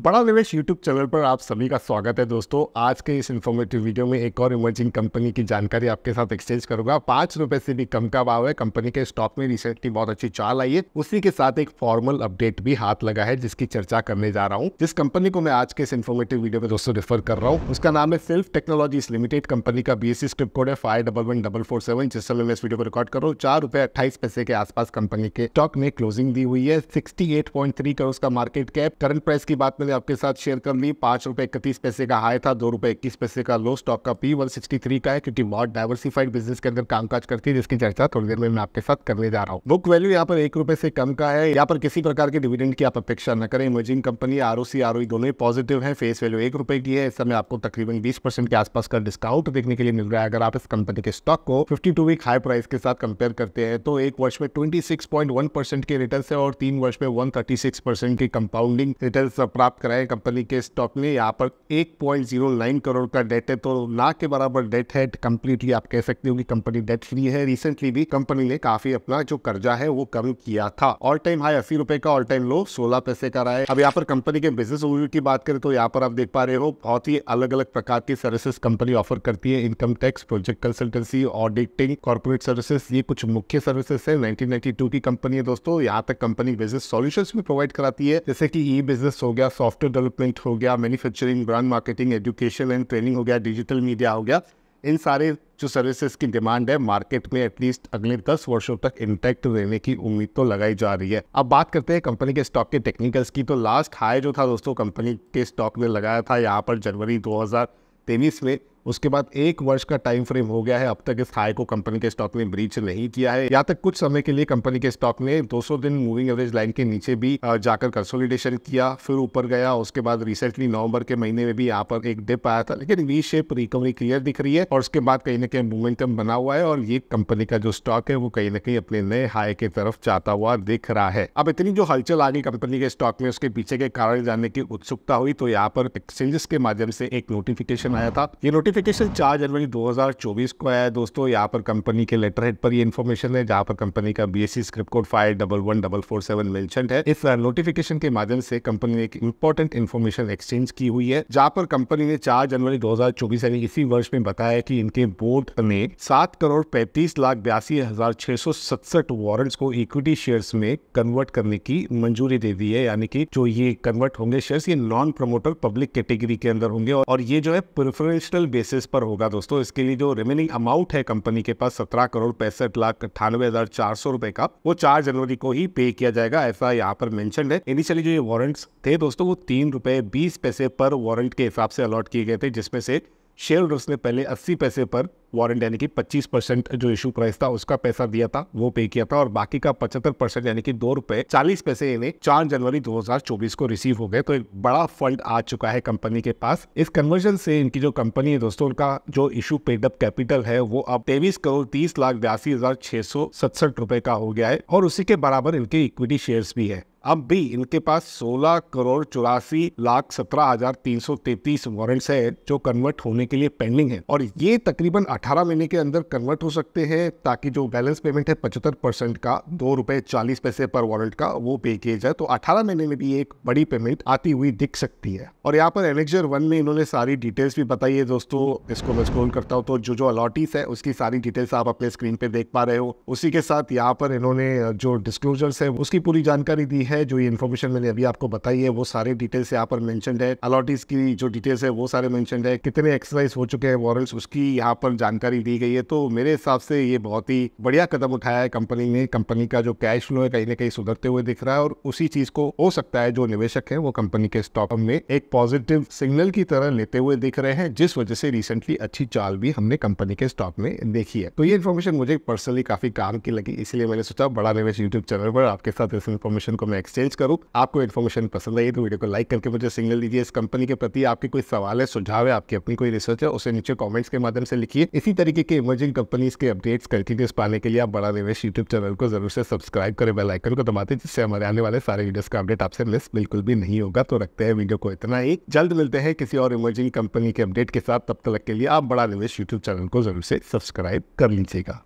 बड़ा निवेश YouTube channel पर आप सभी का स्वागत है दोस्तों। आज के इस इन्फॉर्मेटिव वीडियो में एक और इमर्जिंग कंपनी की जानकारी आपके साथ एक्सचेंज करूंगा। 5 रुपए से भी कम का भाव है। कंपनी के स्टॉक में रिसेंटली बहुत अच्छी चाल आई है। उसी के साथ एक फॉर्मल अपडेट भी हाथ लगा है जिसकी चर्चा करने जा रहा हूँ। जिस कंपनी को मैं आज के इस इन्फॉर्मेटिव वीडियो में दोस्तों रेफर कर रहा हूँ उसका नाम है सिल्फ टेक्नोलॉजीज लिमिटेड। कंपनी का BSE स्क्रिप्ट कोड है 511447। जिस समय मैं इस वीडियो को रिकॉर्ड कर रहा हूँ 4 रुपए 28 पैसे के आसपास कंपनी के स्टॉक में क्लोजिंग दी हुई है। 68.3 करोड़ का मार्केट कैप। करंट प्राइस की बात मैंने आपके साथ शेयर कर ली। 5 रुपए 31 पैसे का हाई था, 2 रुपए 21 पैसे का लो। स्टॉक का P163 का है क्योंकि बहुत डाइवर्सिफाइड बिजनेस के अंदर कामकाज करती है जिसकी चर्चा थोड़ी देर में मैं आपके साथ करने जा रहा हूँ। बुक वैल्यू यहाँ पर 1 रुपए से कम का है। यहाँ पर किसी प्रकार के डिविडेंड की आप अपेक्षा न करें। इमर्जिंग कंपनी ROC ROE दोनों ही पॉजिटिव है। फेस वैल्यू 1 रुपए की है। इस समय आपको तकरीबन 20% के आसपास का डिस्काउंट देखने के लिए मिल रहा है। अगर आप इस कंपनी के स्टॉक को 52 वीक हाई प्राइस के साथ कंपेयर करते हैं तो एक वर्ष में 26.1% के रिटर्न है और 3 वर्ष में 136% की कंपाउंडिंग रिटर्न प्राप्त कराए कंपनी के स्टॉक ने। यहाँ पर 1.09 करोड़ का डेट है, तो ना के बराबर डेट है। कंप्लीटली आप कह सकते हो कि कंपनी डेट फ्री है। रिसेंटली भी कंपनी ने काफी अपना जो कर्जा है वो कम किया था। ऑल टाइम हाई 80 रुपए का, ऑल टाइम लो 16 पैसे का रहा है। अब यहाँ पर कंपनी के बिजनेस ओवरव्यू की बात करें तो यहाँ पर आप देख पा रहे हो बहुत ही अलग अलग प्रकार की सर्विसेज कंपनी ऑफर करती है। Income tax, project consultancy, auditing, corporate services, ये कुछ मुख्य सर्विसेज है। 1992 की कंपनी है दोस्तों। यहाँ तक कंपनी बिजनेस सॉल्यूशंस भी प्रोवाइड कराती है जैसे कि ई बिजनेस हो गया, सॉफ्टवेयर डेवलपमेंट हो गया, manufacturing, brand marketing, education and training हो गया, डिजिटल मीडिया हो गया। इन सारे जो सर्विसेज की डिमांड है मार्केट में एटलीस्ट अगले 10 वर्षों तक इंटैक्ट रहने की उम्मीद तो लगाई जा रही है। अब बात करते हैं कंपनी के स्टॉक के टेक्निकल्स की। तो लास्ट हाई जो था दोस्तों कंपनी के स्टॉक ने लगाया था यहाँ पर जनवरी 2023 में। उसके बाद 1 वर्ष का टाइम फ्रेम हो गया है, अब तक इस हाई को कंपनी के स्टॉक ने ब्रीच नहीं किया है। यहाँ तक कुछ समय के लिए कंपनी के स्टॉक ने 200 दिन मूविंग एवरेज लाइन के नीचे भी जाकर कंसोलिडेशन किया, फिर ऊपर गया। उसके बाद रिसेंटली नवंबर के महीने में भी यहाँ पर एक डिप आया था, लेकिन वी शेप रिकवरी क्लियर दिख रही है और उसके बाद कहीं ना कहीं मोमेंटम बना हुआ है और ये कंपनी का जो स्टॉक है वो कहीं ना कहीं अपने नए हाई की तरफ जाता हुआ दिख रहा है। अब इतनी जो हलचल आ गई कंपनी के स्टॉक में, उसके पीछे के कारण जानने की उत्सुकता हुई तो यहाँ पर एक्सचेंजेस के माध्यम से एक नोटिफिकेशन आया था। ये नोटिफिकेशन 4 जनवरी 2024 को आया है दोस्तों। यहाँ पर कंपनी के लेटर हेड पर ये इन्फॉर्मेशन है जहाँ पर कंपनी का BSE स्क्रिप्ट कोड 511447 मेंशन्ड है। इस नोटिफिकेशन के माध्यम से कंपनी ने एक इंपॉर्टेंट इन्फॉर्मेशन एक्सचेंज की हुई है जहाँ पर कंपनी ने 4 जनवरी 2024 यानी इसी वर्ष में बताया कि इनके बोर्ड ने 7,35,82,667 वारंट्स को इक्विटी शेयर्स में कन्वर्ट करने की मंजूरी दे दी है। यानी कि जो ये कन्वर्ट होंगे शेयर्स ये नॉन प्रमोटर पब्लिक कैटेगरी के अंदर होंगे और ये जो है प्रेफरेंशियल बेसिस पर होगा दोस्तों। इसके लिए जो रिमेनिंग अमाउंट है कंपनी के पास 17,65,98,400 रुपए का, वो 4 जनवरी को ही पे किया जाएगा, ऐसा यहाँ पर मेंशन है। इनिशियली जो ये वारंट्स थे दोस्तों वो 3 रुपए 20 पैसे पर वारंट के हिसाब से अलॉट किए गए थे, जिसमें से शेयर होल्डर्स ने पहले 80 पैसे पर वारंट यानी कि 25% जो इशू प्राइस था उसका पैसा दिया था, वो पे किया था और बाकी का 75% यानी कि 2 रुपए 40 पैसे इन्हें 4 जनवरी 2024 को रिसीव हो गए। तो एक बड़ा फंड आ चुका है कंपनी के पास। इस कन्वर्जन से इनकी जो कंपनी है दोस्तों उनका जो इशू पेड अप कैपिटल है वो अब 23,30,82,667 रुपए का हो गया है और उसी के बराबर इनके इक्विटी शेयर्स भी है। अब भी इनके पास 16,84,17,333 वारंट्स है जो कन्वर्ट होने के लिए पेंडिंग है और ये तकरीबन 18 महीने के अंदर कन्वर्ट हो सकते हैं ताकि जो बैलेंस पेमेंट है 75% का 2 रुपए 40 पैसे पर वारंट का वो पे किया जाए। तो 18 महीने में भी एक बड़ी पेमेंट आती हुई दिख सकती है। और यहाँ पर एनेक्जर 1 में इन्होंने सारी डिटेल्स भी बताई है दोस्तों। इसको मैं स्क्रॉल करता हूँ तो जो अलॉटीज है उसकी सारी डिटेल्स आप अपने स्क्रीन पे देख पा रहे हो। उसी के साथ यहाँ पर इन्होंने जो डिस्क्लोजर्स है उसकी पूरी जानकारी दी है। जो ये इन्फॉर्मेशन मैंने अभी आपको बताई है वो सारे डिटेल्स यहाँ पर मेंशन्ड है। अलॉटीज की जो डिटेल्स है वो सारे मेंशन्ड है। कितने एक्सरसाइज हो चुके हैं वारंट्स उसकी यहाँ पर जानकारी दी गई है। तो मेरे हिसाब से ये बहुत ही बढ़िया कदम उठाया है कंपनी ने। कंपनी का जो कैश फ्लो है कहीं ना कहीं सुधरते हुए दिख रहा है और उसी चीज को हो सकता है जो निवेशक है वो कंपनी के स्टॉक में एक पॉजिटिव सिग्नल की तरह लेते हुए दिख रहे हैं, जिस वजह से रिसेंटली अच्छी चाल भी हमने कंपनी के स्टॉक में देखी है। तो ये इन्फॉर्मेशन मुझे पर्सनली काफी काम की लगी, इसलिए मैंने सोचा बड़ा निवेश यूट्यूब चैनल पर आपके साथ इस इन्फॉर्मेशन को मैं एक्सचेंज करूं। आपको इन्फॉर्मेशन पसंद आई तो वीडियो को लाइक करके मुझे सिग्नल दीजिए। इस कंपनी के प्रति आपके कोई सवाल है, सुझाव है, आपकी अपनी कोई रिसर्च है, उसे नीचे कमेंट्स के माध्यम से लिखिए। इसी तरीके के इमर्जिंग कंपनीज के अपडेट्स कंटिन्यूस पाने के लिए आप बड़ा निवेश यूट्यूब चैनल को जरूर से सब्सक्राइब करें, बेल आइकन को दबाते, जिससे हमारे आने वाले सारे वीडियोस का अपडेट आपसे मिस बिल्कुल भी नहीं होगा। तो रखते हैं वीडियो को इतना ही, जल्द मिलते हैं किसी और इमर्जिंग कंपनी के अपडेट के साथ। तब तक के लिए आप बड़ा निवेश यूट्यूब चैनल को जरूर से सब्सक्राइब कर लीजिएगा।